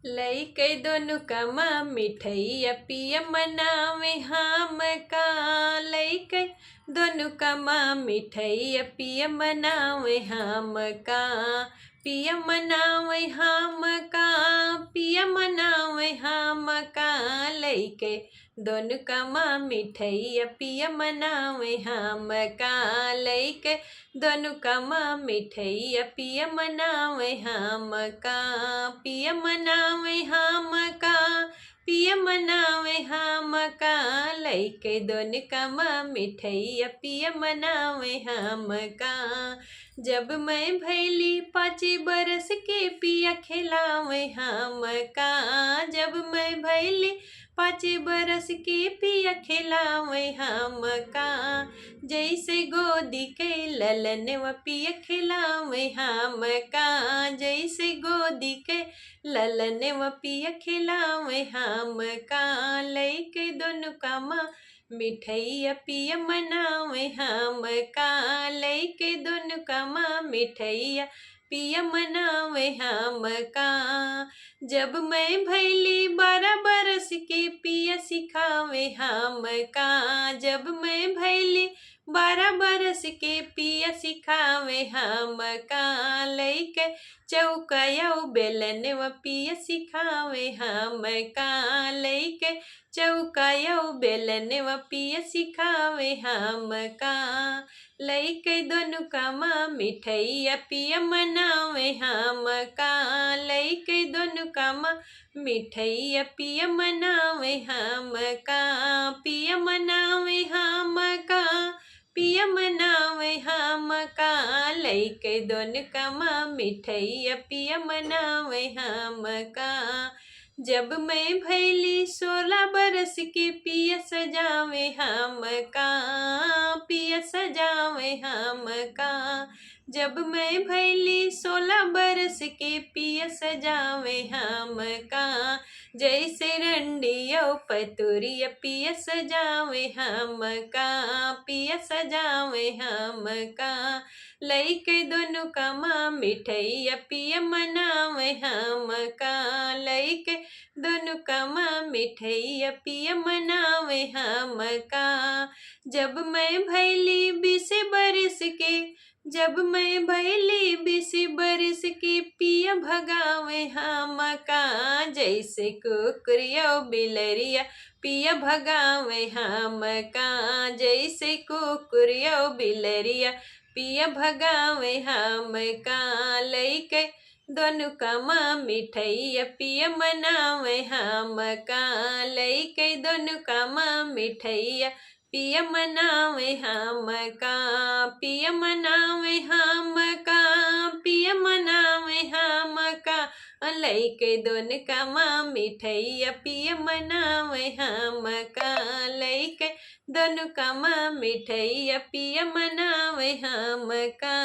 लइके दोनों कमा मिठैया पिया मनावे हम का। लइके दोनों कमा मिठैया पिया मनावे हम का। पिया मनावे हम का, पिया मनावे हम का। लइके दोनों कमा मिठैया पिया मनावे हम का। लइके दोनों कमा मिठैया पिया मनावे हम का। पिया मनावे हम का, पिया मनावे हम का। लइके दोनों कमा मिठैया पिया मनावे हम का। जब मैं भैली 5 बरस के पिया खिलावे हम का। जब मैं भैली 5 बरस के पिया खिलावे हम का। जैसे गोदी के ललन व पिया खिलावे हम का। जैसे गोदी के ललन व पिया खिलावे हम का। लइके दोनों कमा मिठैया पिया मनावे हम का। लइके दोनों कमा मिठैया पिया मनावे हम का। जब मैं भैली 12 बरस के पिया सिखावे हम का। जब मैं भैली 12 बरस के पिया सिखावे हम का। लइके चौका बेलन व पिया सिखावे हम का। लइके चौका बेलन व पिया सिखावे हम का। लइके दोनों कमा मिठैया पिया मनावे हम का। लइके दोनों कमा मिठैया पिया मनावे हम का। पिया मनावे हम का, पिया मनावे हम का। लइके दोनों कमा मिठैया पिया मनावे हम का। जब मैं भैली 16 बरस के पिया सजावे हम का। पिया सजावे हम का। जब मैं भैली 16 बरस के पिया सजावे हम का। जैसे रंडिया पतुरिया पिया सजावे हम का। पिया सजावे हम का। लइके दोनों कमा मिठैया पिया मनावे हम का। लइके दोनों कमा मिठैया पिया मनावे हम का। जब मैं भैली 20 बरस के, जब मैं भैली 20 बरस के पिया भगावे हम का। जैसे कुकुरिया बिलरिया पिया भगावे हम का। जैसे कुकुरिया बिलरिया पिया भगावे हम का। लइके दोनों कमा मिठैया पिया मनावे हम का। लइके दोनों कमा मिठैया पिया मनावे हम का। पिया मनावे हम का, पिया मनावे हम का। लइके दोनों कमा मिठैया पिया मनावे हम का। लइके दोनों कमा मिठैया पिया मनावे हम का।